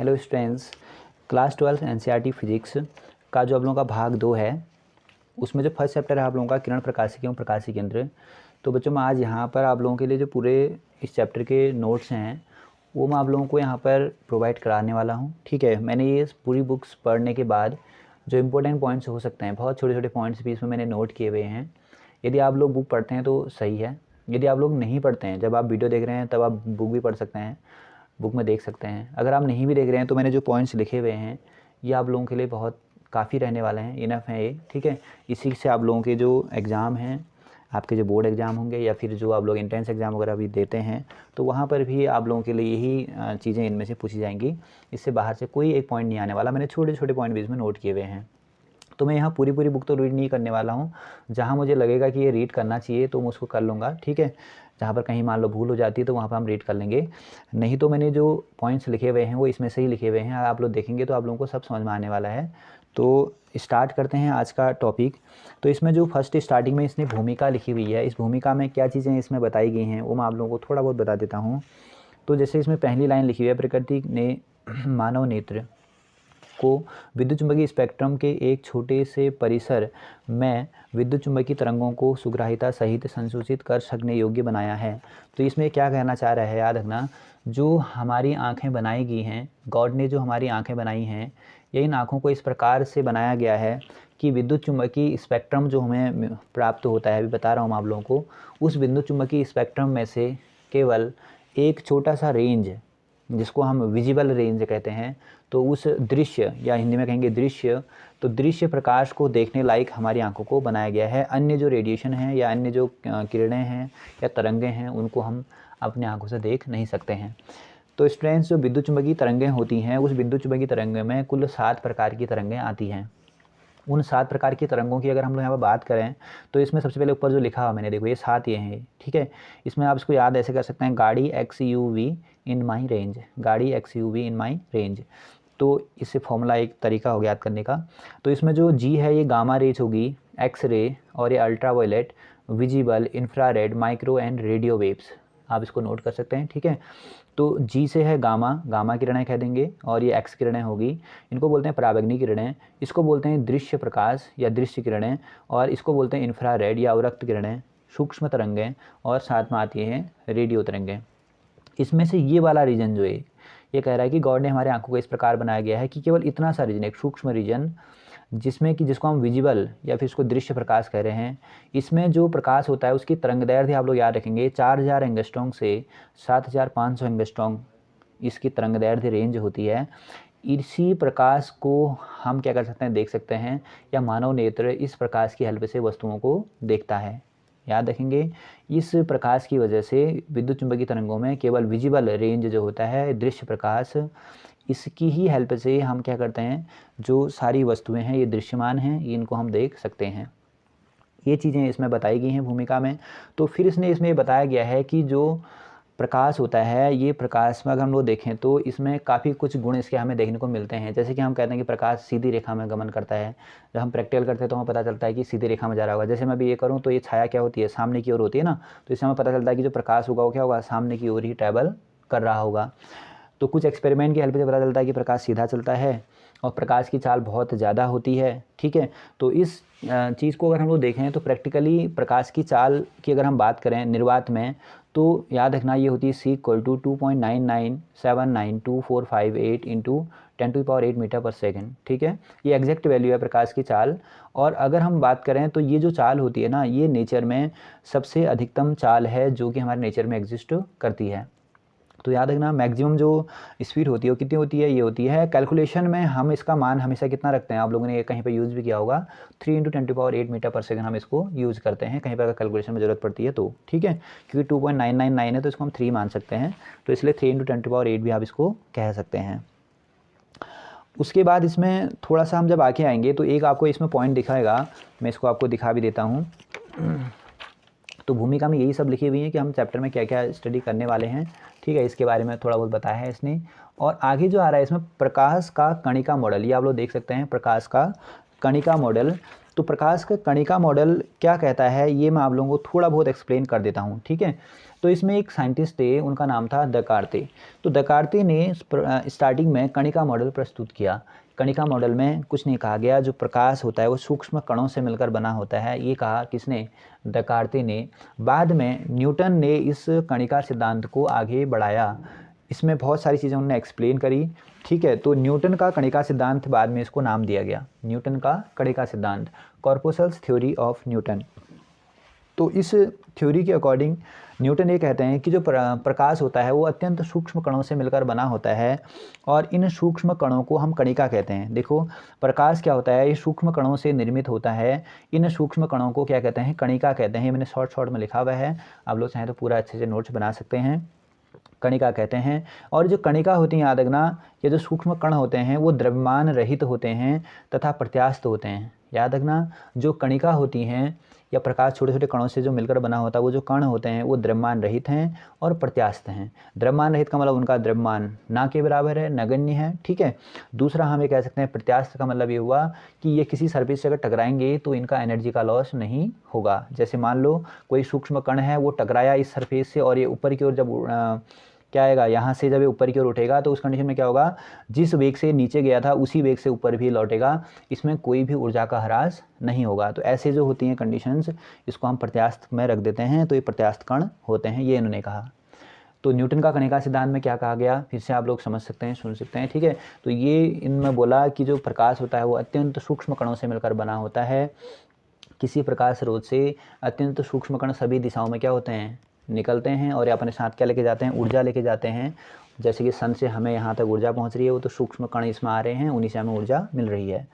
Hello students, class 12 NCERT physics का जो आप लोगों का भाग 2 है, उसमें जो फर्स्ट चैप्टर है आप लोगों का किरण प्रकाशिकी एवं प्रकाशीय केंद्र। तो बच्चों मैं आज यहाँ पर आप लोगों के लिए जो पूरे इस चैप्टर के नोट्स हैं वो मैं आप लोगों को यहाँ पर प्रोवाइड कराने वाला हूँ। ठीक है, मैंने ये पूरी बुक्स पढ़ने के बाद जो इम्पोर्टेंट पॉइंट्स हो सकते हैं, बहुत छोटे छोटे पॉइंट्स भी इसमें मैंने नोट किए हुए हैं। यदि आप लोग बुक पढ़ते हैं तो सही है, यदि आप लोग नहीं पढ़ते हैं, जब आप वीडियो देख रहे हैं तब आप बुक भी पढ़ सकते हैं, बुक में देख सकते हैं। अगर आप नहीं भी देख रहे हैं तो मैंने जो पॉइंट्स लिखे हुए हैं ये आप लोगों के लिए बहुत काफ़ी रहने वाले हैं, इनफ हैं ये। ठीक है, इसी से आप लोगों के जो एग्ज़ाम हैं, आपके जो बोर्ड एग्ज़ाम होंगे या फिर जो आप लोग एंट्रेंस एग्ज़ाम वगैरह भी देते हैं तो वहाँ पर भी आप लोगों के लिए यही चीज़ें इनमें से पूछी जाएंगी। इससे बाहर से कोई एक पॉइंट नहीं आने वाला। मैंने छोटे छोटे पॉइंट भी इसमें नोट किए हुए हैं। तो मैं यहाँ पूरी बुक तो रीड नहीं करने वाला हूँ। जहाँ मुझे लगेगा कि ये रीड करना चाहिए तो मैं उसको कर लूँगा। ठीक है, जहाँ पर कहीं मान लो भूल हो जाती है तो वहाँ पर हम रीड कर लेंगे, नहीं तो मैंने जो पॉइंट्स लिखे हुए हैं वो इसमें से ही लिखे हुए हैं। आप लोग देखेंगे तो आप लोगों को सब समझ में आने वाला है। तो स्टार्ट करते हैं आज का टॉपिक। तो इसमें जो फर्स्ट स्टार्टिंग में इसने भूमिका लिखी हुई है, इस भूमिका में क्या चीज़ें इसमें बताई गई हैं वो मैं आप लोगों को थोड़ा बहुत बता देता हूँ। तो जैसे इसमें पहली लाइन लिखी हुई है, प्रकृति ने मानव नेत्र को विद्युत चुम्बकीय स्पेक्ट्रम के एक छोटे से परिसर में विद्युत चुम्बकीय तरंगों को सुग्राहिता सहित संसूचित कर सकने योग्य बनाया है। तो इसमें क्या कहना चाह रहा है, याद रखना, जो हमारी आँखें बनाई गई हैं, गॉड ने जो हमारी आँखें बनाई हैं, ये इन आँखों को इस प्रकार से बनाया गया है कि विद्युत चुम्बकीय स्पेक्ट्रम जो हमें प्राप्त होता है, अभी बता रहा हूँ मैं आप लोगों को, उस विद्युत चुम्बकीय स्पेक्ट्रम में से केवल एक छोटा सा रेंज, जिसको हम विजिबल रेंज कहते हैं, तो उस दृश्य या हिंदी में कहेंगे दृश्य, तो दृश्य प्रकाश को देखने लायक हमारी आंखों को बनाया गया है। अन्य जो रेडिएशन है या अन्य जो किरणें हैं या तरंगें हैं उनको हम अपने आंखों से देख नहीं सकते हैं। तो स्टूडेंट्स, जो विद्युत चुम्बकीय तरंगें होती हैं, उस विद्युत चुम्बकीय तरंगें में कुल 7 प्रकार की तरंगें आती हैं। उन 7 प्रकार की तरंगों की अगर हम लोग यहाँ पर बात करें तो इसमें सबसे पहले ऊपर जो लिखा हुआ मैंने, देखो ये 7 ये हैं। ठीक है, इसमें आप इसको याद ऐसे कर सकते हैं, गाड़ी XUV इन माई रेंज, गाड़ी XUV इन माई रेंज। तो इससे फॉर्मूला एक तरीका हो गया याद करने का। तो इसमें जो G है ये गामा रेज होगी, एक्स रे, और ये ultraviolet, visible, infrared, micro and radio waves, आप इसको नोट कर सकते हैं। ठीक है, तो G से है गामा, गामा किरणें कह देंगे, और ये X किरणें होगी, इनको बोलते हैं पराबैंगनी किरणें, इसको बोलते हैं दृश्य प्रकाश या दृश्य किरणें, और इसको बोलते हैं इंफ्रारेड या अवरक्त किरणें, सूक्ष्म तरंगें, और साथ में आती हैं रेडियो तरंगें। इसमें से ये वाला रीजन जो है ये कह रहा है कि गॉड ने हमारे आंखों को इस प्रकार बनाया गया है कि केवल इतना सा रीजन, एक सूक्ष्म रीजन, जिसमें कि जिसको हम विजिबल या फिर इसको दृश्य प्रकाश कह रहे हैं, इसमें जो प्रकाश होता है उसकी तरंगदैर्घ्य आप लोग याद रखेंगे 4000 एंगस्ट्रॉम से 7500 एंगस्ट्रॉम इसकी तरंगदैर्घ्य रेंज होती है। इसी प्रकाश को हम क्या कर सकते हैं, देख सकते हैं, या मानव नेत्र इस प्रकाश की हेल्प से वस्तुओं को देखता है। याद रखेंगे, इस प्रकाश की वजह से विद्युत चुम्बकीय तरंगों में केवल विजिबल रेंज जो होता है, दृश्य प्रकाश, इसकी ही हेल्प से हम क्या करते हैं, जो सारी वस्तुएं हैं ये दृश्यमान हैं, इनको हम देख सकते हैं। ये चीज़ें इसमें बताई गई हैं भूमिका में। तो फिर इसमें बताया गया है कि जो प्रकाश होता है, ये प्रकाश में अगर हम लोग देखें तो इसमें काफ़ी कुछ गुण इसके हमें देखने को मिलते हैं। जैसे कि हम कहते हैं कि प्रकाश सीधी रेखा में गमन करता है। जब हम प्रैक्टिकल करते हैं तो हमें पता चलता है कि सीधी रेखा में जा रहा होगा। जैसे मैं भी ये करूँ तो ये छाया क्या होती है, सामने की ओर होती है ना, तो इससे हमें पता चलता है कि जो प्रकाश होगा वो क्या होगा, सामने की ओर ही ट्रैवल कर रहा होगा। तो कुछ एक्सपेरिमेंट की हेल्प से पता चलता है कि प्रकाश सीधा चलता है और प्रकाश की चाल बहुत ज़्यादा होती है। ठीक है, तो इस चीज़ को अगर हम लोग देखें तो प्रैक्टिकली प्रकाश की चाल की अगर हम बात करें निर्वात में, तो याद रखना ये होती है C = 2.99792458 × 10⁸ मीटर पर सेकेंड। ठीक है, ये एग्जैक्ट वैल्यू है प्रकाश की चाल। और अगर हम बात करें तो ये जो चाल होती है ना, ये नेचर में सबसे अधिकतम चाल है जो कि हमारे नेचर में एग्जिस्ट करती है। तो याद रखना, मैक्सिमम जो स्पीड होती है वो कितनी होती है, ये होती है। कैलकुलेशन में हम इसका मान हमेशा कितना रखते हैं, आप लोगों ने ये कहीं पे यूज़ भी किया होगा, 3 × 10⁸ मीटर पर सेकंड हम इसको यूज़ करते हैं कहीं पर अगर कैलकुलेशन में ज़रूरत पड़ती है तो। ठीक है, क्योंकि 2.999 है तो इसको हम 3 मान सकते हैं, तो इसलिए 3 × 10⁸ भी आप इसको कह सकते हैं। उसके बाद इसमें थोड़ा सा हम जब आगे आएंगे तो एक आपको इसमें पॉइंट दिखाएगा, मैं इसको आपको दिखा भी देता हूँ। तो भूमिका में यही सब लिखी हुई है कि हम चैप्टर में क्या क्या स्टडी करने वाले हैं। ठीक है, इसके बारे में थोड़ा बहुत बताया है इसने। और आगे जो आ रहा है इसमें प्रकाश का कणिका मॉडल, ये आप लोग देख सकते हैं, प्रकाश का कणिका मॉडल। तो प्रकाश का कणिका मॉडल क्या कहता है ये मैं आप लोगों को थोड़ा बहुत एक्सप्लेन कर देता हूँ। ठीक है, तो इसमें एक साइंटिस्ट थे, उनका नाम था दकार्ते। तो दकार्ते ने स्टार्टिंग में कणिका मॉडल प्रस्तुत किया। कणिका मॉडल में कुछ नहीं कहा गया, जो प्रकाश होता है वो सूक्ष्म कणों से मिलकर बना होता है, ये कहा किसने? दकार्ते ने। बाद में न्यूटन ने इस कणिका सिद्धांत को आगे बढ़ाया, इसमें बहुत सारी चीज़ें उन्होंने एक्सप्लेन करी, ठीक है। तो न्यूटन का कणिका सिद्धांत बाद में इसको नाम दिया गया, न्यूटन का कणिका सिद्धांत, कॉर्पस्कल्स थ्योरी ऑफ न्यूटन। तो इस थ्योरी के अकॉर्डिंग न्यूटन ये कहते हैं कि जो प्रकाश होता है वो अत्यंत सूक्ष्म कणों से मिलकर बना होता है, और इन सूक्ष्म कणों को हम कणिका कहते हैं। देखो प्रकाश क्या होता है, ये सूक्ष्म कणों से निर्मित होता है, इन सूक्ष्म कणों को क्या कहते हैं? कणिका कहते हैं। मैंने शॉर्ट में लिखा हुआ है, आप लोग चाहें तो पूरा अच्छे से नोट्स बना सकते हैं। कणिका कहते हैं। और जो कणिका होती हैं, याद रखना, ये जो सूक्ष्म कण होते हैं वो द्रव्यमान रहित होते हैं तथा प्रत्यास्थ होते हैं। याद रखना, जो कणिका होती हैं या प्रकाश छोटे छोटे कणों से जो मिलकर बना होता है, वो जो कण होते हैं वो द्रव्यमान रहित हैं और प्रत्यास्थ हैं। द्रव्यमान रहित का मतलब उनका द्रव्यमान ना के बराबर है, नगण्य है, ठीक है। दूसरा हम ये कह सकते हैं प्रत्यास्थ का मतलब ये हुआ कि ये किसी सरफेस से अगर टकराएंगे तो इनका एनर्जी का लॉस नहीं होगा। जैसे मान लो कोई सूक्ष्म कण है, वो टकराया इस सरफेस से और ये ऊपर की ओर जब क्या आएगा, यहाँ से जब ये ऊपर की ओर उठेगा तो उस कंडीशन में क्या होगा, जिस वेग से नीचे गया था उसी वेग से ऊपर भी लौटेगा, इसमें कोई भी ऊर्जा का ह्रास नहीं होगा। तो ऐसे जो होती हैं कंडीशंस, इसको हम प्रत्यास्थ में रख देते हैं, तो ये प्रत्यास्थ कण होते हैं, ये इन्होंने कहा। तो न्यूटन का कणिका सिद्धांत में क्या कहा गया, फिर से आप लोग समझ सकते हैं, सुन सकते हैं, ठीक है। तो ये इनमें बोला कि जो प्रकाश होता है वो अत्यंत सूक्ष्म कणों से मिलकर बना होता है। किसी प्रकाश स्रोत से अत्यंत सूक्ष्म कण सभी दिशाओं में क्या होते हैं, निकलते हैं, और ये अपने साथ क्या लेके जाते हैं, ऊर्जा लेके जाते हैं। जैसे कि सन से हमें यहाँ तक ऊर्जा पहुँच रही है, वो तो सूक्ष्म कण इसमें आ रहे हैं, उन्हीं से हमें ऊर्जा मिल रही है।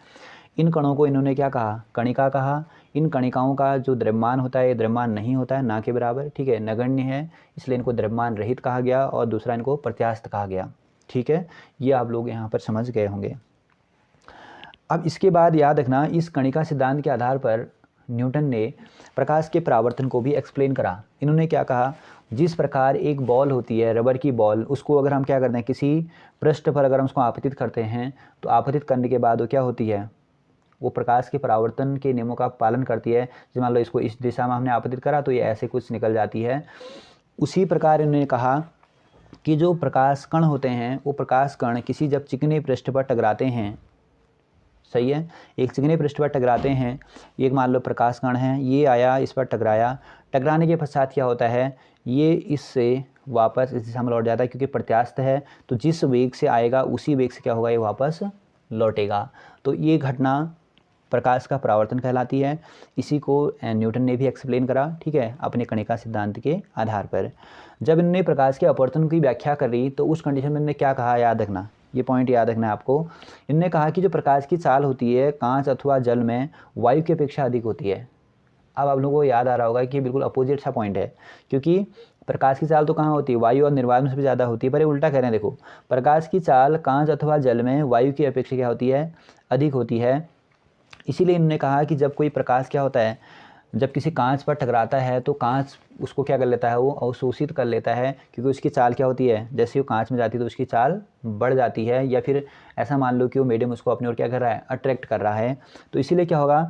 इन कणों को इन्होंने क्या कहा, कणिका कहा। इन कणिकाओं का जो द्रव्यमान होता है, ये द्रव्यमान नहीं होता है, ना के बराबर, ठीक है, नगण्य है, इसलिए इनको द्रव्यमान रहित कहा गया, और दूसरा इनको प्रत्यास्थ कहा गया, ठीक है। ये आप लोग यहाँ पर समझ गए होंगे। अब इसके बाद याद रखना, इस कणिका सिद्धांत के आधार पर न्यूटन ने प्रकाश के परावर्तन को भी एक्सप्लेन करा। इन्होंने क्या कहा, जिस प्रकार एक बॉल होती है, रबर की बॉल, उसको अगर हम क्या करते हैं, किसी पृष्ठ पर अगर हम उसको आपतित करते हैं, तो आपतित करने के बाद वो क्या होती है, वो प्रकाश के परावर्तन के नियमों का पालन करती है। जैसे मान लो इसको इस दिशा में हमने आपतित करा तो ये ऐसे कुछ निकल जाती है। उसी प्रकार इन्होंने कहा कि जो प्रकाश कण होते हैं, वो प्रकाश कण किसी जब चिकने पृष्ठ पर टकराते हैं, सही है, एक चिकने पृष्ठ पर टकराते हैं, एक मान लो प्रकाश कण है, ये आया, इस पर टकराया, टकराने के पश्चात क्या होता है, ये इससे वापस इस दिशा में लौट जाता है, क्योंकि प्रत्यास्थ है, तो जिस वेग से आएगा उसी वेग से क्या होगा, ये वापस लौटेगा। तो ये घटना प्रकाश का परावर्तन कहलाती है। इसी को न्यूटन ने भी एक्सप्लेन करा, ठीक है, अपने कणिका सिद्धांत के आधार पर। जब इन्होंने प्रकाश के अपवर्तन की व्याख्या करी तो उस कंडीशन में इन्होंने क्या कहा, याद रखना, ये पॉइंट याद रखना है आपको। इन्होंने कहा कि जो प्रकाश की चाल होती है कांच अथवा जल में वायु की अपेक्षा अधिक होती है। अब आप लोगों को याद आ रहा होगा कि बिल्कुल अपोजिट सा पॉइंट है, क्योंकि प्रकाश की चाल तो कहाँ होती है, वायु और निर्वात में सबसे ज़्यादा होती है, पर ये उल्टा कह रहे हैं। देखो, प्रकाश की चाल कांच अथवा जल में वायु की अपेक्षा क्या होती है, अधिक होती है। इसीलिए इन्होंने कहा कि जब कोई प्रकाश क्या होता है, जब किसी कांच पर टकराता है तो कांच उसको क्या कर लेता है, वो अवशोषित कर लेता है, क्योंकि उसकी चाल क्या होती है, जैसे वो कांच में जाती है तो उसकी चाल बढ़ जाती है, या फिर ऐसा मान लो कि वो मीडियम उसको अपनी ओर क्या कर रहा है, अट्रैक्ट कर रहा है। तो इसीलिए क्या होगा,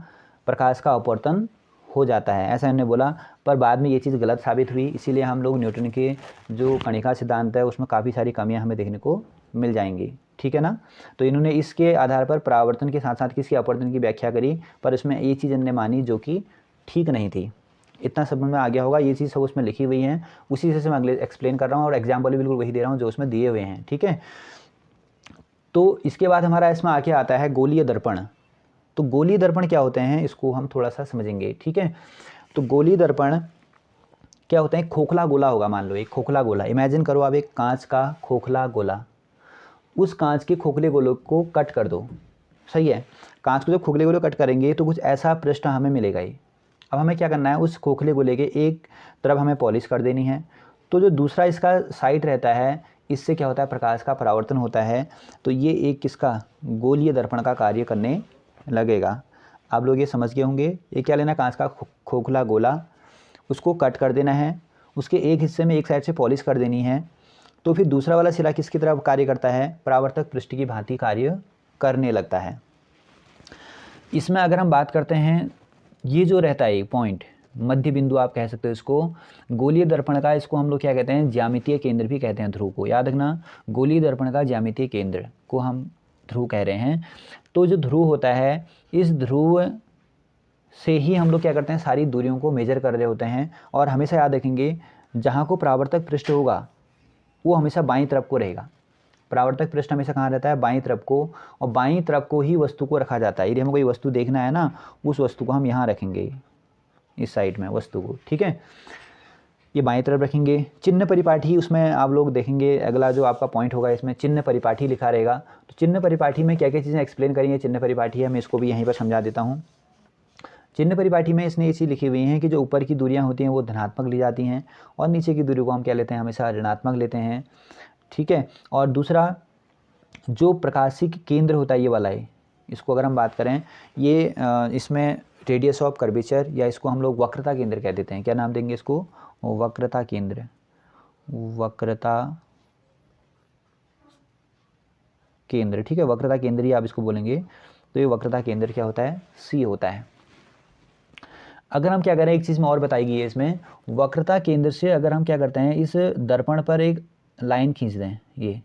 प्रकाश का अपवर्तन हो जाता है, ऐसा इन्होंने बोला। पर बाद में ये चीज़ गलत साबित हुई, इसीलिए हम लोग न्यूटन के जो कणिका सिद्धांत है उसमें काफ़ी सारी कमियाँ हमें देखने को मिल जाएंगी, ठीक है ना। तो इन्होंने इसके आधार पर परावर्तन के साथ साथ किसके अपवर्तन की व्याख्या करी, पर इसमें ये चीज़ इन्होंने मानी जो कि ठीक नहीं थी। इतना समझ में आ गया होगा, ये चीज़ सब उसमें लिखी हुई हैं, उसी से मैं अगले एक्सप्लेन कर रहा हूँ, और एग्जाम्पल भी बिल्कुल वही दे रहा हूँ जो उसमें दिए हुए हैं, ठीक है। तो इसके बाद हमारा इसमें आके आता है गोलीय दर्पण। तो गोलीय दर्पण क्या होते हैं, इसको हम थोड़ा सा समझेंगे, ठीक है। तो गोलीय दर्पण क्या होता है, खोखला गोला होगा, मान लो एक खोखला गोला, इमेजिन करो आप एक कांच का खोखला गोला, उस कांच के खोखले गोले को कट कर दो, सही है। कांच को जब खोखले गोले कट करेंगे तो कुछ ऐसा पृष्ठ हमें मिलेगा ही। अब हमें क्या करना है, उस खोखले गोले के एक तरफ हमें पॉलिश कर देनी है, तो जो दूसरा इसका साइड रहता है, इससे क्या होता है, प्रकाश का परावर्तन होता है, तो ये एक किसका, गोलीय दर्पण का कार्य करने लगेगा। आप लोग ये समझ गए होंगे। ये क्या लेना, कांच का खोखला गोला, उसको कट कर देना है, उसके एक हिस्से में एक साइड से पॉलिश कर देनी है, तो फिर दूसरा वाला सिरा किसकी तरफ कार्य करता है, परावर्तक पृष्ठ की भांति कार्य करने लगता है। इसमें अगर हम बात करते हैं, ये जो रहता है पॉइंट, मध्य बिंदु आप कह सकते हो इसको। गोलीय दर्पण का इसको हम लोग क्या कहते हैं, ज्यामितीय केंद्र भी कहते हैं ध्रुव को, याद रखना, गोलीय दर्पण का ज्यामितीय केंद्र को हम ध्रुव कह रहे हैं। तो जो ध्रुव होता है, इस ध्रुव से ही हम लोग क्या करते हैं, सारी दूरियों को मेजर कर रहे होते हैं। और हमेशा याद रखेंगे, जहाँ को परावर्तक पृष्ठ होगा वो हमेशा बाईं तरफ को रहेगा। परावर्तक पृष्ठ हमेशा कहाँ रहता है, बाईं तरफ को, और बाईं तरफ को ही वस्तु को रखा जाता है। यदि हमें कोई वस्तु देखना है ना, उस वस्तु को हम यहाँ रखेंगे, इस साइड में वस्तु को, ठीक है, ये बाईं तरफ रखेंगे। चिन्ह परिपाठी, उसमें आप लोग देखेंगे अगला जो आपका पॉइंट होगा इसमें चिन्ह परिपाठी लिखा रहेगा। तो चिन्ह परिपाठी में क्या क्या चीज़ें एक्सप्लेन करेंगे, चिन्ह परिपाठी है, मैं इसको भी यहीं पर समझा देता हूँ। चिन्ह परिपाठी में इसने ये चीज़ लिखी हुई है कि जो ऊपर की दूरियां होती हैं वो धनात्मक ली जाती हैं, और नीचे की दूरी को हम क्या लेते हैं, हमेशा ऋणात्मक लेते हैं, ठीक है। और दूसरा, जो प्रकाशिक केंद्र होता है ये वाला है, इसको अगर हम बात करें, ये इसमें रेडियस ऑफ कर्वेचर, या इसको हम लोग वक्रता केंद्र कह देते हैं। क्या नाम देंगे इसको, वक्रता केंद्र, वक्रता केंद्र, ठीक है, वक्रता केंद्र ही आप इसको बोलेंगे। तो ये वक्रता केंद्र क्या होता है, सी होता है। अगर हम क्या करें, एक चीज़ में और बताई गई है इसमें, वक्रता केंद्र से अगर हम क्या करते हैं, इस दर्पण पर एक लाइन खींच दें, ये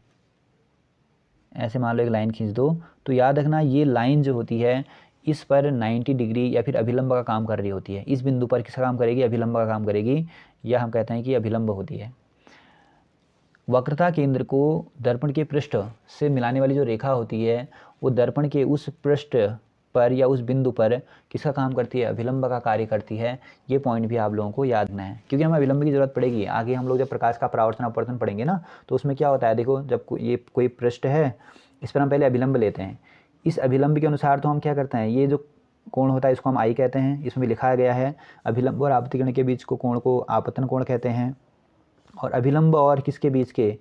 ऐसे मान लो एक लाइन खींच दो, तो याद रखना ये लाइन जो होती है इस पर 90 डिग्री या फिर अभिलंब का काम कर रही होती है। इस बिंदु पर किसका काम करेगी, अभिलंब का काम करेगी, या हम कहते हैं कि अभिलंब होती है। वक्रता केंद्र को दर्पण के पृष्ठ से मिलाने वाली जो रेखा होती है, वो दर्पण के उस पृष्ठ पर या उस बिंदु पर किसका काम करती है, अभिलंब का कार्य करती है। ये पॉइंट भी आप लोगों को याद रखना है, क्योंकि हमें अभिलंब की जरूरत पड़ेगी आगे। हम लोग जब प्रकाश का परावर्तन अपवर्तन पढ़ेंगे ना, तो उसमें क्या होता है, देखो, जब ये कोई पृष्ठ है, इस पर हम पहले अभिलंब लेते हैं। इस अभिलंब के अनुसार तो हम क्या करते हैं, ये जो कोण होता है इसको हम आई कहते हैं, इसमें लिखा गया है। अभिलंब और आपतिकर्ण के बीच को कोण को आपतन कोण कहते हैं, और अभिलंब और किसके बीच के,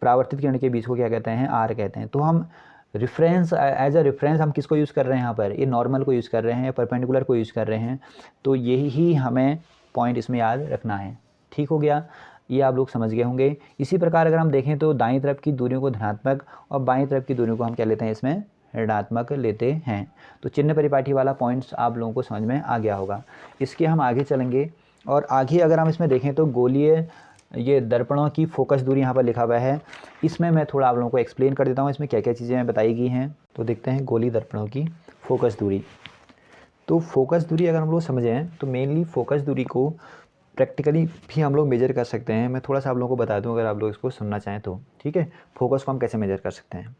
परावर्तित किरण के बीच को क्या कहते हैं, आर कहते हैं। तो हम रिफरेंस, एज अ रेफरेंस हम किसको यूज़ कर रहे हैं यहाँ पर, ये नॉर्मल को यूज़ कर रहे हैं या परपेंडिकुलर को यूज़ कर रहे हैं। तो यही ही हमें पॉइंट इसमें याद रखना है, ठीक हो गया, ये आप लोग समझ गए होंगे। इसी प्रकार अगर हम देखें तो दाईं तरफ की दूरियों को धनात्मक और बाईं तरफ की दूरियों को हम क्या लेते हैं, इसमें ऋणात्मक लेते हैं। तो चिन्ह परिपाठी वाला पॉइंट्स आप लोगों को समझ में आ गया होगा। इसके हम आगे चलेंगे, और आगे अगर हम इसमें देखें तो गोलीय ये दर्पणों की फोकस दूरी यहाँ पर लिखा हुआ है, इसमें मैं थोड़ा आप लोगों को एक्सप्लेन कर देता हूँ इसमें क्या क्या चीज़ें बताई गई हैं। तो देखते हैं गोलीय दर्पणों की फोकस दूरी। तो फोकस दूरी अगर हम लोग समझें तो मेनली फोकस दूरी को प्रैक्टिकली भी हम लोग मेजर कर सकते हैं। मैं थोड़ा सा आप लोगों को बता दूं अगर आप लोग इसको सुनना चाहें तो, ठीक है। फोकस को हम कैसे मेजर कर सकते हैं,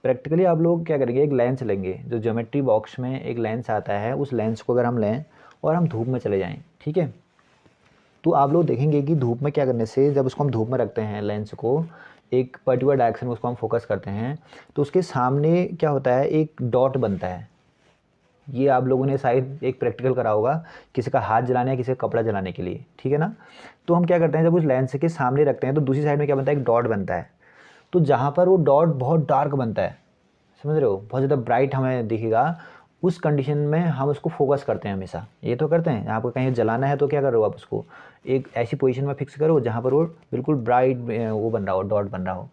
प्रैक्टिकली आप लोग क्या करेंगे, एक लेंस लेंगे, जो ज्योमेट्री बॉक्स में एक लेंस आता है, उस लेंस को अगर हम लें और हम धूप में चले जाएँ, ठीक है, तो आप लोग देखेंगे कि धूप में क्या करने से, जब उसको हम धूप में रखते हैं लेंस को, एक पर्टिकुलर डायरेक्शन में उसको हम फोकस करते हैं, तो उसके सामने क्या होता है, एक डॉट बनता है। ये आप लोगों ने शायद एक प्रैक्टिकल करा होगा, किसी का हाथ जलाने या किसी का कपड़ा जलाने के लिए, ठीक है ना। तो हम क्या करते हैं, जब उस लेंस के सामने रखते हैं तो दूसरी साइड में क्या बनता है, एक डॉट बनता है। तो जहाँ पर वो डॉट बहुत डार्क बनता है, समझ रहे हो, बहुत ज़्यादा ब्राइट हमें दिखेगा, उस कंडीशन में हम उसको फोकस करते हैं हमेशा। ये तो करते हैं, आपको कहीं जलाना है तो क्या करो, आप उसको एक ऐसी पोजीशन में फिक्स करो जहाँ पर वो बिल्कुल ब्राइट वो बन रहा हो, डॉट बन रहा हो।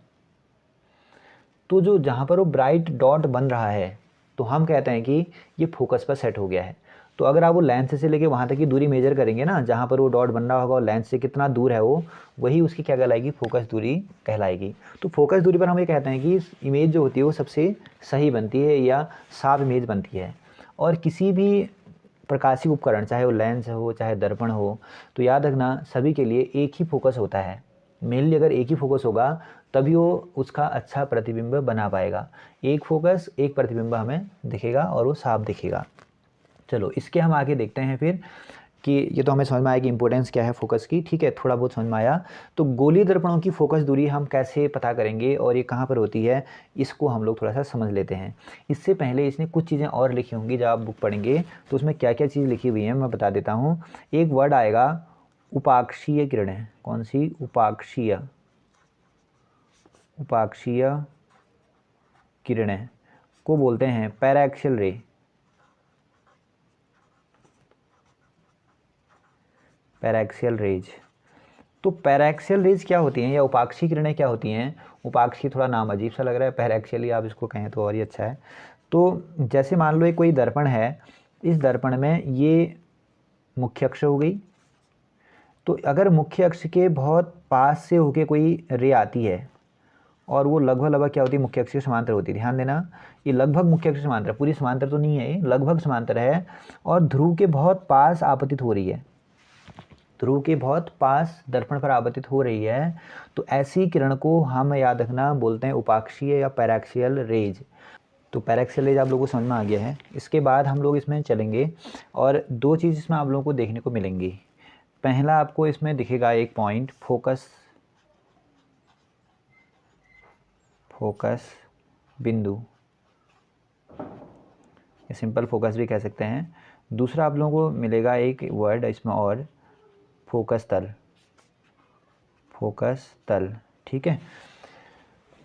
तो जो जहाँ पर वो ब्राइट डॉट बन रहा है, तो हम कहते हैं कि ये फोकस पर सेट हो गया है। तो अगर आप वो लेंस से लेके वहाँ तक की दूरी मेजर करेंगे ना, जहाँ पर वो डॉट बन रहा होगा और लेंस से कितना दूर है वो, वही उसकी क्या कहलाएगी, फोकस दूरी कहलाएगी। तो फोकस दूरी पर हम ये कहते हैं कि इमेज जो होती है वो सबसे सही बनती है या साफ इमेज बनती है। और किसी भी प्रकाशिक उपकरण, चाहे वो लेंस हो चाहे दर्पण हो, तो याद रखना सभी के लिए एक ही फोकस होता है। मेनली अगर एक ही फोकस होगा तभी वो उसका अच्छा प्रतिबिंब बना पाएगा। एक फोकस एक प्रतिबिंब हमें दिखेगा और वो साफ दिखेगा। चलो इसके हम आगे देखते हैं फिर कि ये तो हमें समझ में आया कि इंपॉर्टेंस क्या है फोकस की, ठीक है, थोड़ा बहुत समझ में आया। तो गोलीय दर्पणों की फोकस दूरी हम कैसे पता करेंगे और ये कहाँ पर होती है, इसको हम लोग थोड़ा सा समझ लेते हैं। इससे पहले इसने कुछ चीज़ें और लिखी होंगी, जब आप बुक पढ़ेंगे तो उसमें क्या क्या चीज़ लिखी हुई है मैं बता देता हूँ। एक वर्ड आएगा उपाक्षीय किरणें, कौन सी, उपाक्षीय, उपाक्षीय किरणें को बोलते हैं पैराक्सियल रे, पैराक्सियल रेज। तो पैराक्सियल रेज क्या होती हैं या उपाक्षी किरणें क्या होती हैं, उपाक्षी थोड़ा नाम अजीब सा लग रहा है, पैराक्सियल आप इसको कहें तो और ही अच्छा है। तो जैसे मान लो एक कोई दर्पण है, इस दर्पण में ये मुख्य अक्ष हो गई। तो अगर मुख्य अक्ष के बहुत पास से होके कोई रे आती है और वो लगभग क्या होती है, मुख्य अक्ष के समांतर होती है। ध्यान देना, ये लगभग मुख्य अक्ष के समांतर, पूरी समांतर तो नहीं है, ये लगभग समांतर है और ध्रुव के बहुत पास आपतित हो रही है, ध्रुव के बहुत पास दर्पण पर आपतित हो रही है। तो ऐसी किरण को हम याद रखना बोलते हैं उपाक्षीय या पैराक्सियल रेज। तो पैराक्सियल रेज आप लोगों को समझ में आ गया है। इसके बाद हम लोग इसमें चलेंगे और दो चीज़ इसमें आप लोगों को देखने को मिलेंगी। पहला आपको इसमें दिखेगा एक पॉइंट फोकस बिंदु, या सिंपल फोकस भी कह सकते हैं। दूसरा आप लोगों को मिलेगा एक वर्ड इसमें और, फोकस तल। ठीक है,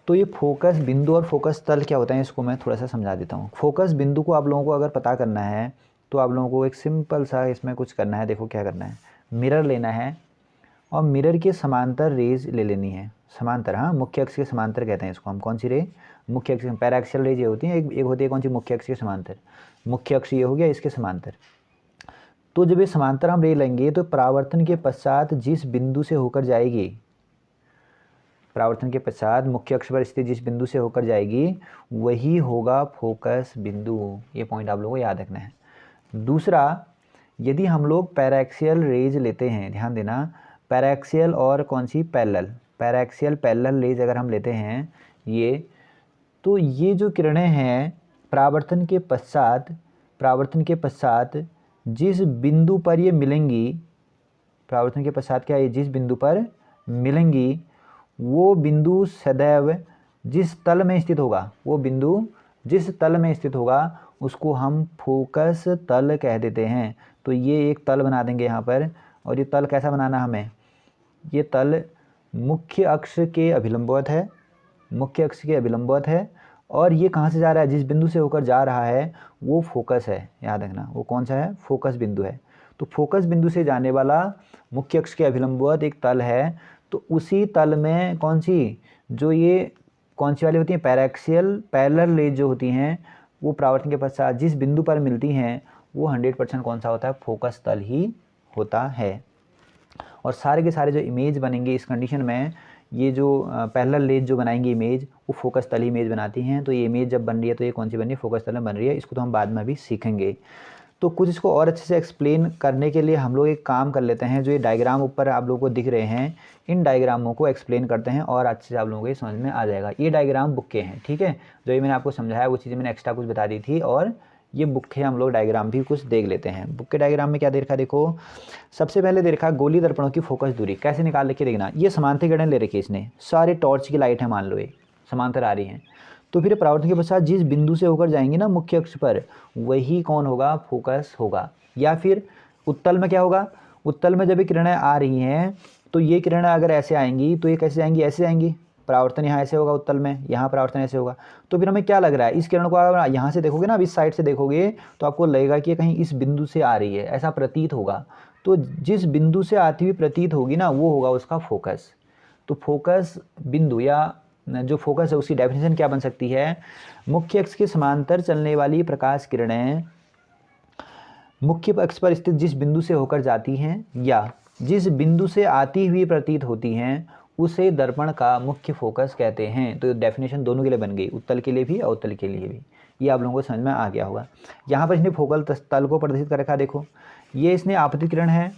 तो ये फोकस बिंदु और फोकस तल क्या होता है इसको मैं थोड़ा सा समझा देता हूँ। फोकस बिंदु को आप लोगों को अगर पता करना है तो आप लोगों को एक सिंपल सा इसमें कुछ करना है। देखो क्या करना है, मिरर लेना है और मिरर के समांतर रेज ले लेनी है। समांतर, हाँ, मुख्य अक्ष के समांतर कहते हैं इसको हम। कौन सी रे, मुख्य अक्ष, पैराक्सियल रेज ये होती है। एक होती है कौन सी, मुख्य अक्ष के समांतर। मुख्य अक्ष ये हो गया, इसके समांतर। तो जब ये समांतर हम रे लेंगे तो परावर्तन के पश्चात जिस बिंदु से होकर जाएगी, परावर्तन के पश्चात मुख्य अक्ष पर स्थित जिस बिंदु से होकर जाएगी वही होगा फोकस बिंदु। ये पॉइंट आप लोगों को याद रखना है। दूसरा, यदि हम लोग पैराक्सियल रेज लेते हैं, ध्यान देना, पैराक्सियल और कौन सी, पैरेलल, पैराक्सियल पैरेलल रेज अगर हम लेते हैं ये, तो ये जो किरणें हैं परावर्तन के पश्चात जिस बिंदु पर ये मिलेंगी, परावर्तन के पश्चात क्या, ये जिस बिंदु पर मिलेंगी वो बिंदु सदैव जिस तल में स्थित होगा, वो बिंदु जिस तल में स्थित होगा उसको हम फोकस तल कह देते हैं। तो ये एक तल बना देंगे यहाँ पर, और ये तल कैसा बनाना हमें, ये तल मुख्य अक्ष के अभिलंबवत है, मुख्य अक्ष के अभिलंबवत है, और ये कहाँ से जा रहा है, जिस बिंदु से होकर जा रहा है वो फोकस है। याद रखना वो कौन सा है, फोकस बिंदु है। तो फोकस बिंदु से जाने वाला मुख्य अक्ष के अभिलंबवत एक तल है। तो उसी तल में कौन सी, जो ये कौन सी वाली होती हैं, पैराक्सियल पैरेलल रेज जो होती हैं, वो परावर्तन के पश्चात जिस बिंदु पर मिलती हैं वो 100% कौन सा होता है, फोकस तल ही होता है। और सारे के सारे जो इमेज बनेंगे इस कंडीशन में, ये जो पैरेलल रेज जो बनाएंगे इमेज, वो फोकस तल इमेज बनाती हैं। तो ये इमेज जब बन रही है तो ये कौन सी बन रही है, फोकस तल में बन रही है। इसको तो हम बाद में भी सीखेंगे। तो कुछ इसको और अच्छे से एक्सप्लेन करने के लिए हम लोग एक काम कर लेते हैं। जो ये डायग्राम ऊपर आप लोगों को दिख रहे हैं, इन डायग्रामों को एक्सप्लेन करते हैं और अच्छे से आप लोगों को ये समझ में आ जाएगा। ये डायग्राम बुक के हैं, ठीक है, जो ये मैंने आपको समझाया वो चीज़ें मैंने एक्स्ट्रा कुछ बता दी थी, और ये बुक के हम लोग डायग्राम भी कुछ देख लेते हैं। बुक के डायग्राम में क्या देखा, देखो सबसे पहले देखा गोली दर्पणों की फोकस दूरी कैसे निकाल के देखना। ये समांतर किरण ले रखी है इसने, सारे टॉर्च की लाइट है, मान लो ये समांतर आ रही हैं। तो फिर परावर्तन के पश्चात जिस बिंदु से होकर जाएंगे ना मुख्य अक्ष पर, वही कौन होगा, फोकस होगा। या फिर उत्तल में क्या होगा, उत्तल में जब ये किरणें आ रही हैं तो ये किरणें अगर ऐसे आएंगी तो ये कैसे आएंगी, ऐसे आएंगी। परावर्तन यहाँ ऐसे होगा उत्तल में, यहाँ परावर्तन ऐसे होगा। तो फिर हमें क्या लग रहा है, इस किरण को अगर यहाँ से देखोगे ना, अब इस साइड से देखोगे तो आपको लगेगा कि कहीं इस बिंदु से आ रही है, ऐसा प्रतीत होगा। तो जिस बिंदु से आती हुई प्रतीत होगी ना, वो होगा उसका फोकस। तो फोकस बिंदु या जो फोकस है उसकी डेफिनेशन क्या बन सकती है, मुख्य अक्ष के समांतर चलने वाली प्रकाश किरणें मुख्य अक्ष पर स्थित जिस बिंदु से होकर जाती हैं या जिस बिंदु से आती हुई प्रतीत होती हैं उसे दर्पण का मुख्य फोकस कहते हैं। तो डेफिनेशन दोनों के लिए बन गई, उत्तल के लिए भी और उत्तल के लिए भी। ये आप लोगों को समझ में आ गया होगा। यहाँ पर इसने फोकल तल को प्रदर्शित कर रखा, देखो ये इसने आपतित किरण है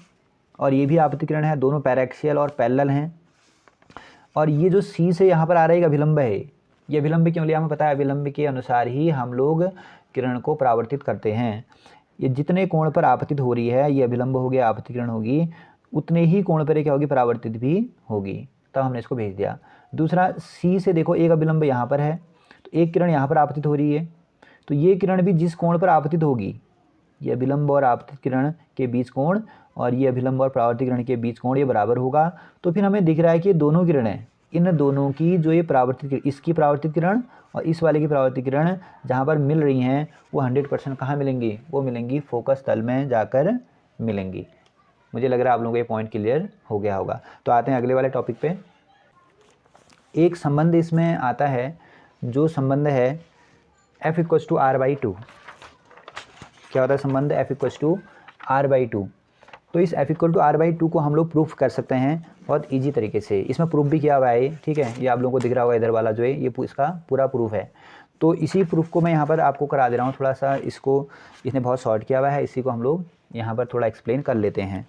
और ये भी आपतित किरण है, दोनों पैराक्सियल और पैरेलल हैं। और ये जो सी से यहाँ पर आ रहा है एक अभिलंब है। ये अभिलंब क्यों लिया, हमें पता है अभिलंब के अनुसार ही हम लोग किरण को परावर्तित करते हैं। ये जितने कोण पर आपतित हो रही है, ये अभिलंब हो गया, आपतित किरण होगी, उतने ही कोण पर क्या होगी, परावर्तित भी होगी। तब हमने इसको भेज दिया। दूसरा सी से देखो एक अभिलंब यहाँ पर है, तो एक किरण यहाँ पर आपतित हो रही है, तो ये किरण भी जिस कोण पर आपतित होगी, ये अभिलंब और आपतित किरण के बीच कोण और ये अभिलंब और परावर्तित किरण के बीच कोण ये बराबर होगा। तो फिर हमें दिख रहा है कि दोनों किरणें, इन दोनों की जो ये परावर्तित, इसकी परावर्तित किरण और इस वाले की परावर्तित किरण जहाँ पर मिल रही हैं वो 100% कहाँ मिलेंगी, वो मिलेंगी फोकस तल में जाकर मिलेंगी। मुझे लग रहा है आप लोगों को ये पॉइंट क्लियर हो गया होगा। तो आते हैं अगले वाले टॉपिक पे। एक संबंध इसमें आता है, जो संबंध है F = R/2। क्या होता है संबंध, F = R/2। तो इस F=R/2 को हम लोग प्रूफ कर सकते हैं बहुत ईजी तरीके से। इसमें प्रूफ भी किया हुआ है, ठीक है, ये आप लोगों को दिख रहा होगा इधर वाला जो है, ये इसका पूरा प्रूफ है। तो इसी प्रूफ को मैं यहाँ पर आपको करा दे रहा हूँ थोड़ा सा, इसको इसने बहुत शॉर्ट किया हुआ है, इसी को हम लोग यहाँ पर थोड़ा एक्सप्लेन कर लेते हैं।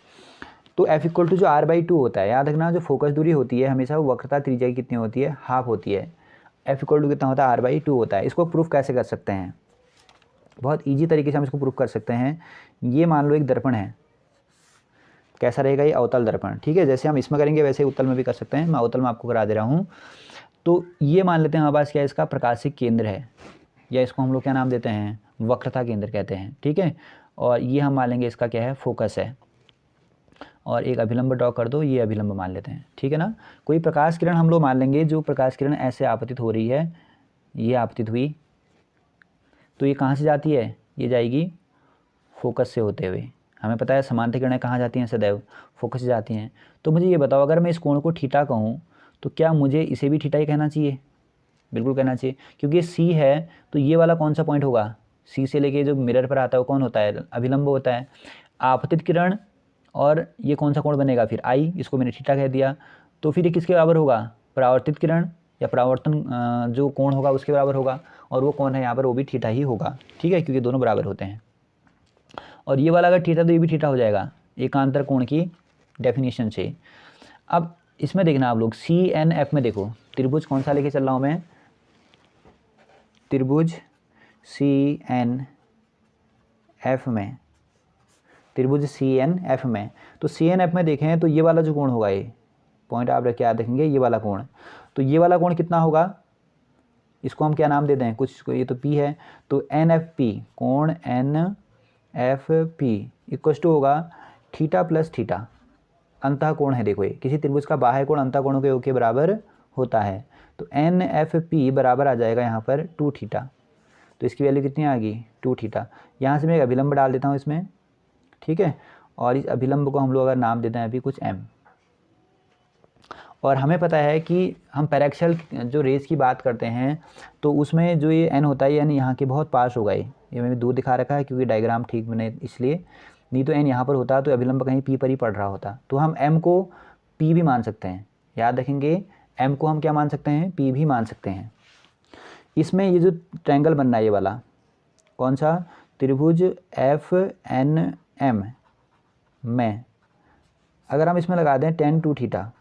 तो F=R/2 होता है, याद रखना जो फोकस दूरी होती है हमेशा वो वक्रता त्रिज्या की कितनी होती है, हाफ होती है। F= कितना होता है, R/2 होता है। इसको प्रूफ कैसे कर सकते हैं, बहुत ईजी तरीके से हम इसको प्रूफ कर सकते हैं। ये मान लो एक दर्पण है, कैसा रहेगा ये, अवतल दर्पण, ठीक है, जैसे हम इसमें करेंगे वैसे उत्तल में भी कर सकते हैं, मैं अवतल में आपको करा दे रहा हूँ। तो ये मान लेते हैं हमारे पास क्या है, इसका प्रकाशिक केंद्र है, या इसको हम लोग क्या नाम देते हैं, वक्रता केंद्र कहते हैं, ठीक है। और ये हम मान लेंगे इसका क्या है, फोकस है। और एक अभिलंब ड्रॉ कर दो, ये अभिलंब मान लेते हैं, ठीक है ना। कोई प्रकाश किरण हम लोग मान लेंगे, जो प्रकाश किरण ऐसे आपतित हो रही है, ये आपतित हुई, तो ये कहाँ से जाती है, ये जाएगी फोकस से होते हुए। हमें पता है समांतर किरणें कहाँ जाती हैं, सदैव फोकस से जाती हैं। तो मुझे ये बताओ, अगर मैं इस कोण को थीटा कहूँ तो क्या मुझे इसे भी थीटा ही कहना चाहिए, बिल्कुल कहना चाहिए, क्योंकि ये सी है तो ये वाला कौन सा पॉइंट होगा, सी से लेके जो मिरर पर आता है वो कौन होता है, अभिलंब होता है। आपतित किरण और ये कौन सा कोण बनेगा फिर, आई, इसको मैंने थीटा कह दिया। तो फिर ये किसके बराबर होगा, परावर्तित किरण या परावर्तन जो कोण होगा उसके बराबर होगा, और वो कौन है यहाँ पर, वो भी थीटा ही होगा, ठीक है, क्योंकि दोनों बराबर होते हैं। और ये वाला अगर थीटा तो ये भी थीटा हो जाएगा, एकांतर कोण की डेफिनेशन से। अब इसमें देखना आप लोग, CNF में देखो, त्रिभुज कौन सा लेके चल रहा हूँ मैं, त्रिभुज CNF में, त्रिभुज CNF में। तो CNF में देखें तो ये वाला जो कोण होगा, ये पॉइंट आप क्या देखेंगे, ये वाला कोण, तो ये वाला कोण कितना होगा, इसको हम क्या नाम देते हैं कुछ, ये तो P है, तो NFP, कोण NFP इक्वल टू होगा थीटा प्लस थीटा, अंतः कोण है, देखो ये किसी त्रिभुज का बाह्य कोण अंतः कोणों के बराबर होता है। तो NFP बराबर आ जाएगा यहाँ पर 2 थीटा, तो इसकी वैल्यू कितनी आ गई, 2 थीटा। यहाँ से मैं एक अभिलंब डाल देता हूँ इसमें, ठीक है, और इस अभिलंब को हम लोग अगर नाम देते हैं अभी कुछ M। और हमें पता है कि हम पैराक्सियल जो रेस की बात करते हैं तो उसमें जो ये N होता है, यानी यहाँ के बहुत पास होगा, ये मैंने दूर दिखा रखा है क्योंकि डायग्राम ठीक बने इसलिए, नहीं तो N यहाँ पर होता तो अभिलंब कहीं P पर ही पड़ रहा होता। तो हम M को P भी मान सकते हैं, याद रखेंगे, M को हम क्या मान सकते हैं, P भी मान सकते हैं। इसमें ये जो ट्रायंगल बन रहा है ये वाला कौन सा, त्रिभुज FNM में अगर हम इसमें लगा दें tan 2 थीटा,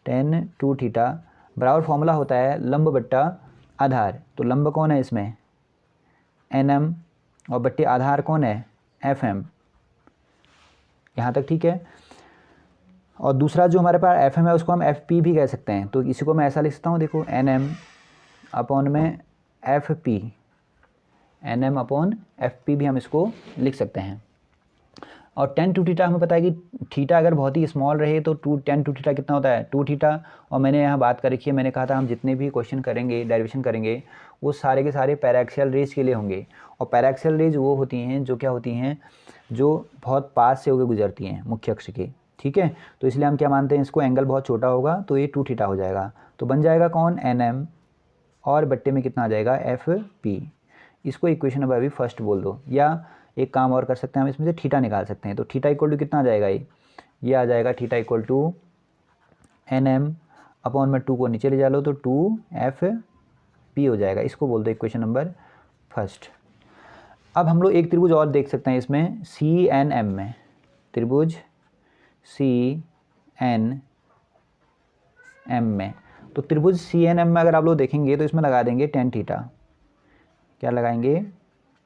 tan 2 थीटा बराबर फॉर्मूला होता है लंब बट्टा आधार। तो लंब कौन है इसमें, NM, और बट्टे आधार कौन है, FM, यहाँ तक ठीक है। और दूसरा जो हमारे पास FM है उसको हम FP भी कह सकते हैं। तो इसी को मैं ऐसा लिख सकता हूँ, देखो NM अपॉन में FP, NM अपॉन FP भी हम इसको लिख सकते हैं। और tan 2 थीटा हमें पता है कि थीटा अगर बहुत ही स्मॉल रहे तो tan 2 थीटा कितना होता है, 2 थीटा। और मैंने यहाँ बात कर रखी है, मैंने कहा था हम जितने भी क्वेश्चन करेंगे, डेरिवेशन करेंगे, वो सारे के सारे पैराक्सियल रेज के लिए होंगे। और पैराक्सियल रेज वो होती हैं जो क्या होती हैं, जो बहुत पास से होकर गुजरती हैं मुख्य अक्ष के, ठीक है। तो इसलिए हम क्या मानते हैं, इसको एंगल बहुत छोटा होगा तो ये 2 थीटा हो जाएगा। तो बन जाएगा कौन, NM, और बट्टे में कितना आ जाएगा, FP। इसको इक्वेशन नंबर अभी फर्स्ट बोल दो, या एक काम और कर सकते हैं, हम इसमें से थीटा निकाल सकते हैं। तो थीटा इक्वल टू कितना आ जाएगा, ये आ जाएगा theta equal to NM upon में 2 को नीचे ले जा लो तो 2FP हो जाएगा। इसको बोल दो इक्वेशन नंबर फर्स्ट। अब हम लोग एक त्रिभुज और देख सकते हैं इसमें, CNM में, त्रिभुज CNM में। तो त्रिभुज CNM में अगर आप लोग देखेंगे तो इसमें लगा देंगे tan थीटा, क्या लगाएंगे,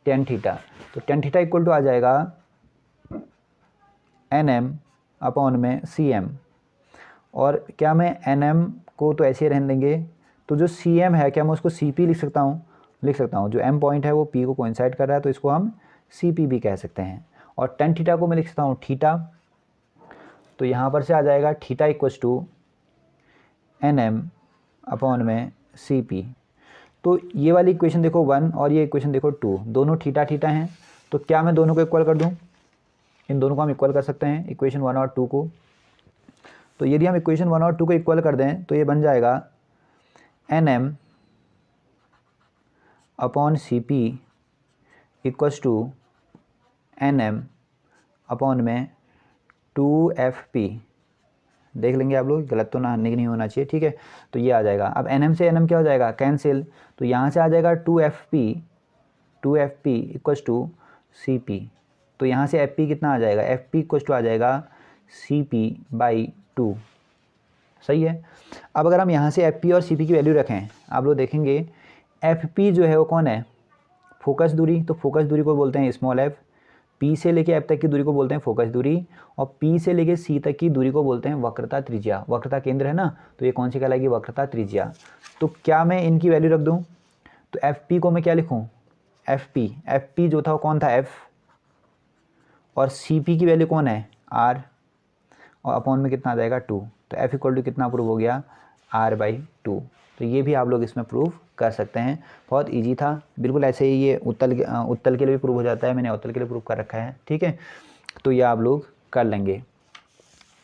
tan थीटा। तो tan थीटा इक्वल टू आ जाएगा NM अपॉन में CM। और क्या मैं NM को तो ऐसे ही रहने देंगे, तो जो CM है क्या मैं उसको CP लिख सकता हूँ, लिख सकता हूँ। जो M पॉइंट है वो P को कोइंसाइड कर रहा है तो इसको हम CP भी कह सकते हैं। और tan थीटा को मैं लिख सकता हूँ थीटा, तो यहाँ पर से आ जाएगा theta equals to NM upon में CP। तो ये वाली इक्वेशन देखो 1 और ये इक्वेशन देखो 2, दोनों थीटा थीटा हैं। तो क्या मैं दोनों को इक्वल कर दूं, इन दोनों को हम इक्वल कर सकते हैं, इक्वेशन 1 और 2 को। तो यदि हम इक्वेशन 1 और 2 को इक्वल कर दें तो ये बन जाएगा NM upon CP equals to NM upon में 2FP, देख लेंगे आप लोग, गलत तो ना नहीं होना चाहिए, ठीक है। तो ये आ जाएगा। अब NM से NM क्या हो जाएगा, कैंसिल, तो यहाँ से आ जाएगा 2FP इक्वल्स टू CP। तो यहाँ से FP कितना आ जाएगा, FP इक्वल्स टू आ जाएगा CP/2, सही है। अब अगर हम यहाँ से FP और CP की वैल्यू रखें, आप लोग देखेंगे FP जो है वो कौन है, फोकस दूरी, तो फोकस दूरी को बोलते हैं स्मॉल f, P से लेके F तक की दूरी को बोलते हैं फोकस दूरी, और P से लेके C तक की दूरी को बोलते हैं वक्रता त्रिज्या। वक्रता केंद्र है ना, तो ये कौन सी कहलाएगी, वक्रता त्रिज्या। तो क्या मैं इनकी वैल्यू रख दूँ, तो FP को मैं क्या लिखूँ, FP जो था वो कौन था, F, और CP की वैल्यू कौन है, R, और अपॉन में कितना आ जाएगा 2। तो F इक्वल टू कितना प्रूव हो गया, R/2। तो ये भी आप लोग इसमें प्रूव कर सकते हैं। बहुत इजी था, बिल्कुल ऐसे ही ये उत्तल के लिए भी प्रूव हो जाता है, मैंने उत्तल के लिए प्रूव कर रखा है, ठीक है। तो ये आप लोग कर लेंगे।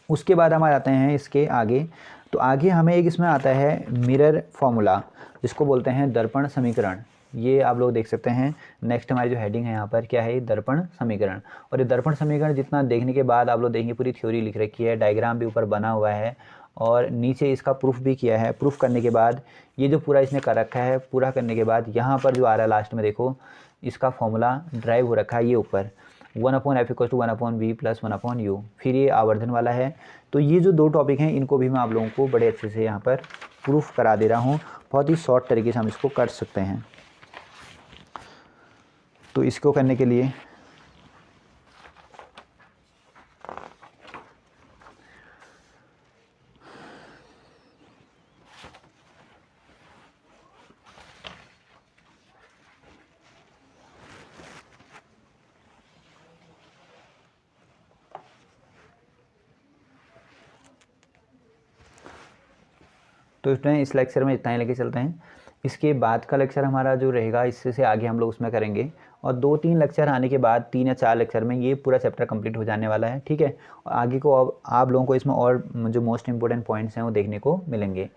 उसके बाद हम आ जाते हैं इसके आगे। तो आगे हमें एक इसमें आता है मिरर फॉर्मूला, जिसको बोलते हैं दर्पण समीकरण। ये आप लोग देख सकते हैं, नेक्स्ट हमारी जो हेडिंग है यहाँ पर क्या है, दर्पण समीकरण। और ये दर्पण समीकरण जितना देखने के बाद आप लोग देखेंगे पूरी थ्योरी लिख रखी है, डायग्राम भी ऊपर बना हुआ है, और नीचे इसका प्रूफ भी किया है। प्रूफ करने के बाद ये जो पूरा इसने कर रखा है, पूरा करने के बाद यहाँ पर जो आ रहा है लास्ट में देखो, इसका फॉर्मूला ड्राइव हो रखा है ये ऊपर, 1/f equal to 1/v plus 1/u। फिर ये आवर्धन वाला है। तो ये जो दो टॉपिक हैं इनको भी मैं आप लोगों को बड़े अच्छे से यहाँ पर प्रूफ करा दे रहा हूँ। बहुत ही शॉर्ट तरीके से हम इसको कर सकते हैं। तो इसको करने के लिए तो इसमें इस लेक्चर में इतना ही लेके चलते हैं। इसके बाद का लेक्चर हमारा जो रहेगा, इससे से आगे हम लोग उसमें करेंगे, और 2-3 लेक्चर आने के बाद 3 या 4 लेक्चर में ये पूरा चैप्टर कंप्लीट हो जाने वाला है, ठीक है। और आगे को अब आप लोगों को इसमें और जो मोस्ट इंपॉर्टेंट पॉइंट्स हैं वो देखने को मिलेंगे।